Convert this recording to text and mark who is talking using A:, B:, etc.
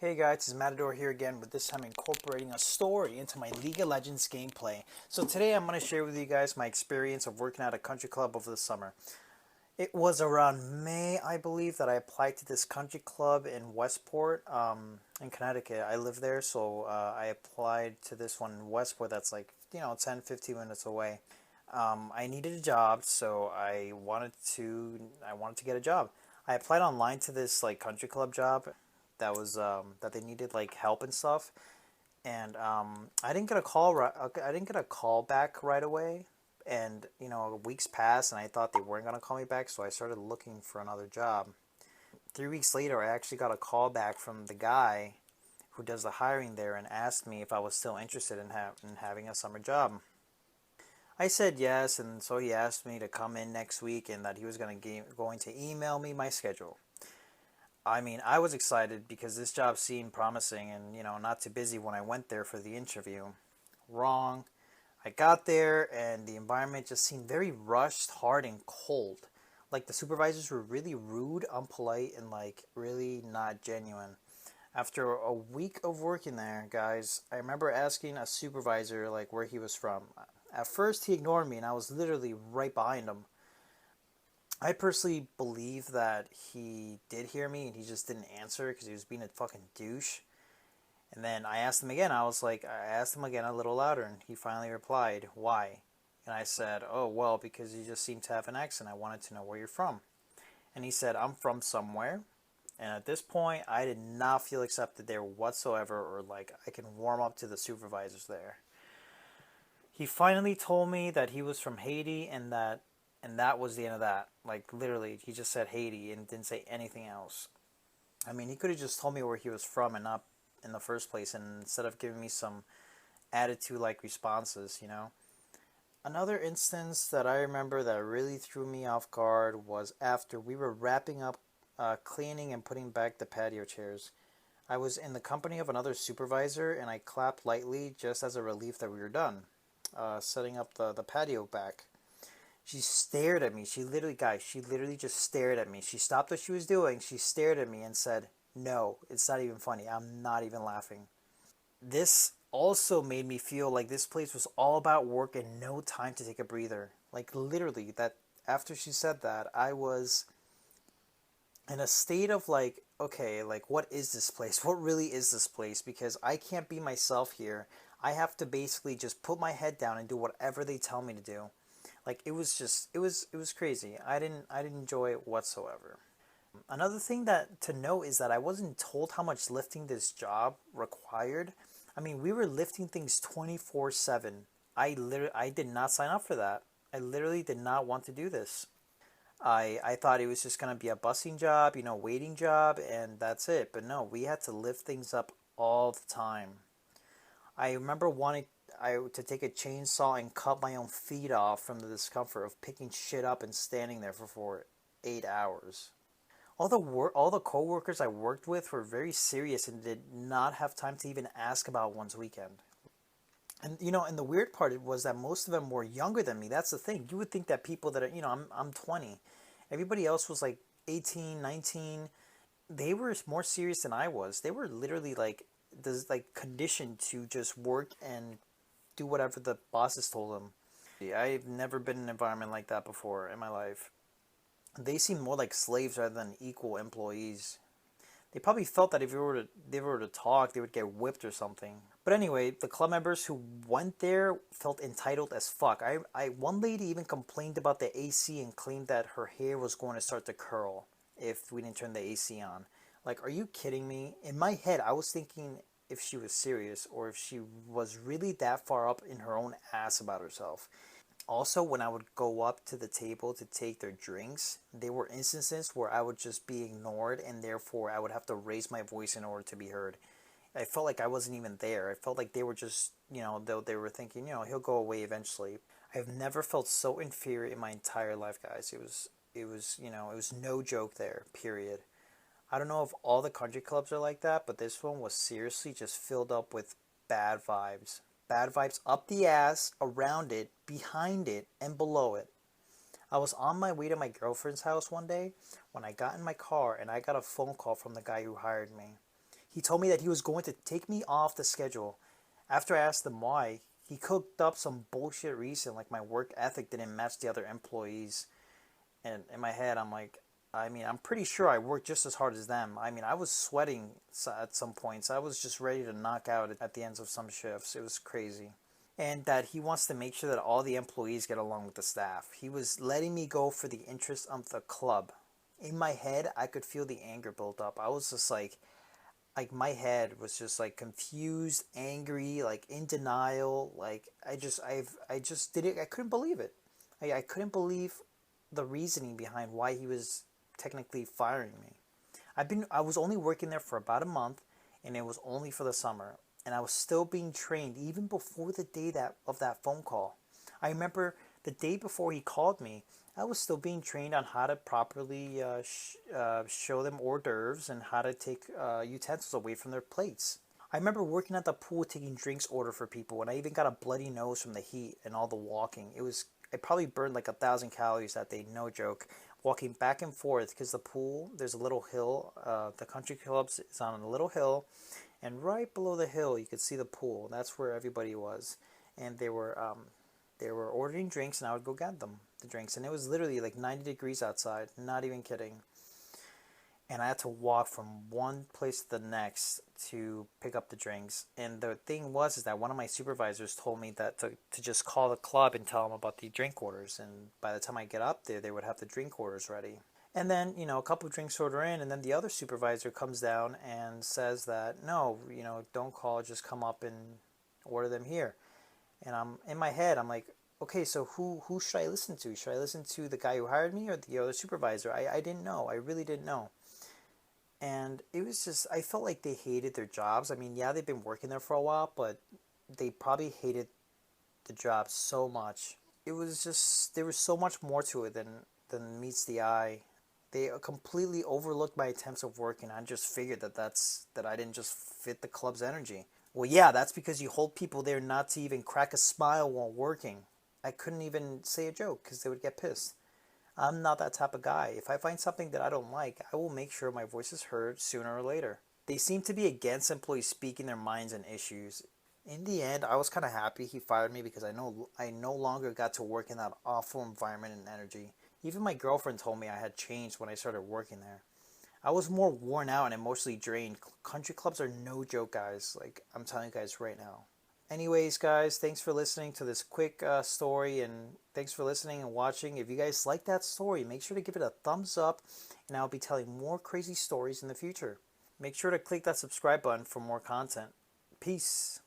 A: Hey guys, it's Matador here again, but this time incorporating a story into my League of Legends gameplay. So today I'm going to share with you guys my experience of working at a country club over the summer. It was around May, I believe, that I applied to this country club in Westport, in Connecticut. I live there, so I applied to this one in Westport that's like, 10, 15 minutes away. I needed a job, so I wanted to get a job. I applied online to this like country club job that they needed like help and stuff, and I didn't get a call. I didn't get a call back right away, and weeks passed, and I thought they weren't gonna call me back, so I started looking for another job. 3 weeks later, I actually got a call back from the guy who does the hiring there and asked me if I was still interested in having a summer job. I said yes, and so he asked me to come in next week and that he was going to email me my schedule. I mean, I was excited because this job seemed promising and, not too busy when I went there for the interview. Wrong. I got there and the environment just seemed very rushed, hard, and cold. Like the supervisors were really rude, unpolite, and like really not genuine. After a week of working there, guys, I remember asking a supervisor like where he was from. At first, he ignored me, and I was literally right behind him. I personally believe that he did hear me, and he just didn't answer because he was being a fucking douche. And then I asked him again. I asked him again a little louder, and he finally replied, "Why?" And I said, "Oh, well, because you just seem to have an accent. I wanted to know where you're from." And he said, "I'm from somewhere." And at this point, I did not feel accepted there whatsoever, or like I can warm up to the supervisors there. He finally told me that he was from Haiti, and that was the end of that. Like literally, he just said Haiti and didn't say anything else. I mean, he could have just told me where he was from and not in the first place, and instead of giving me some attitude like responses. Another instance that I remember that really threw me off guard was after we were wrapping up cleaning and putting back the patio chairs. I was in the company of another supervisor, and I clapped lightly just as a relief that we were done setting up the patio back. She stared at me. She literally just stared at me. She stopped what she was doing. She stared at me and said, "No, it's not even funny. I'm not even laughing." This also made me feel like this place was all about work and no time to take a breather. Like, literally, that after she said that, I was in a state of like, okay, like, what is this place? What really is this place? Because I can't be myself here. I have to basically just put my head down and do whatever they tell me to do. Like it was crazy. I didn't enjoy it whatsoever. Another thing that to note is that I wasn't told how much lifting this job required. I mean, we were lifting things 24/7. I did not sign up for that. I literally did not want to do this. I thought it was just gonna be a busing job, waiting job, and that's it. But no, we had to lift things up all the time. I remember wanting to take a chainsaw and cut my own feet off from the discomfort of picking shit up and standing there for 8 hours. All the coworkers I worked with were very serious and did not have time to even ask about one's weekend. And the weird part was that most of them were younger than me. That's the thing. You would think that people that are, I'm 20. Everybody else was like 18, 19. They were more serious than I was. They were literally conditioned to just work and do whatever the bosses told them. I've never been in an environment like that before in my life. They seemed more like slaves rather than equal employees. They probably felt that if they were to talk, they would get whipped or something. But anyway, the club members who went there felt entitled as fuck. One lady even complained about the AC and claimed that her hair was going to start to curl if we didn't turn the AC on. Like, are you kidding me? In my head, I was thinking if she was serious or if she was really that far up in her own ass about herself. Also, when I would go up to the table to take their drinks, there were instances where I would just be ignored and therefore I would have to raise my voice in order to be heard. I felt like I wasn't even there. I felt like they were just, they were thinking, he'll go away eventually. I've never felt so inferior in my entire life, guys. It was no joke there, period. I don't know if all the country clubs are like that, but this one was seriously just filled up with bad vibes. Bad vibes up the ass, around it, behind it, and below it. I was on my way to my girlfriend's house one day when I got in my car and I got a phone call from the guy who hired me. He told me that he was going to take me off the schedule. After I asked him why, he cooked up some bullshit reason like my work ethic didn't match the other employees. And in my head, I'm like, I mean, I'm pretty sure I worked just as hard as them. I mean, I was sweating at some points. I was just ready to knock out at the ends of some shifts. It was crazy. And that he wants to make sure that all the employees get along with the staff. He was letting me go for the interest of the club. In my head, I could feel the anger build up. I was just like my head was just like confused, angry, like in denial. Like I just did it. I couldn't believe it. I couldn't believe the reasoning behind why he was technically firing me. I was only working there for about a month, and it was only for the summer, and I was still being trained even before the day that phone call. I remember the day before he called me, I was still being trained on how to properly show them hors d'oeuvres and how to take utensils away from their plates. I remember working at the pool taking drinks order for people, and I even got a bloody nose from the heat and all the walking. I probably burned like 1,000 calories that day, no joke. Walking back and forth because the pool, there's a little hill. The country clubs is on a little hill, and right below the hill you could see the pool. That's where everybody was, and they were ordering drinks, and I would go get them the drinks, and it was literally like 90 degrees outside. Not even kidding. And I had to walk from one place to the next to pick up the drinks. And the thing was is that one of my supervisors told me that to just call the club and tell them about the drink orders. And by the time I get up there, they would have the drink orders ready. And then, a couple of drinks order in, and then the other supervisor comes down and says that, no, don't call, just come up and order them here. And I'm in my head, I'm like, okay, so who should I listen to? Should I listen to the guy who hired me or the other supervisor? I didn't know. I really didn't know. And it was just, I felt like they hated their jobs. I mean, yeah, they've been working there for a while, but they probably hated the job so much. It was just, there was so much more to it than meets the eye. They completely overlooked my attempts of working. I just figured that I didn't just fit the club's energy. Well, yeah, that's because you hold people there not to even crack a smile while working. I couldn't even say a joke because they would get pissed. I'm not that type of guy. If I find something that I don't like, I will make sure my voice is heard sooner or later. They seem to be against employees speaking their minds and issues. In the end, I was kind of happy he fired me because I no longer got to work in that awful environment and energy. Even my girlfriend told me I had changed when I started working there. I was more worn out and emotionally drained. Country clubs are no joke, guys. Like, I'm telling you guys right now. Anyways, guys, thanks for listening to this quick story, and thanks for listening and watching. If you guys like that story, make sure to give it a thumbs up, and I'll be telling more crazy stories in the future. Make sure to click that subscribe button for more content. Peace.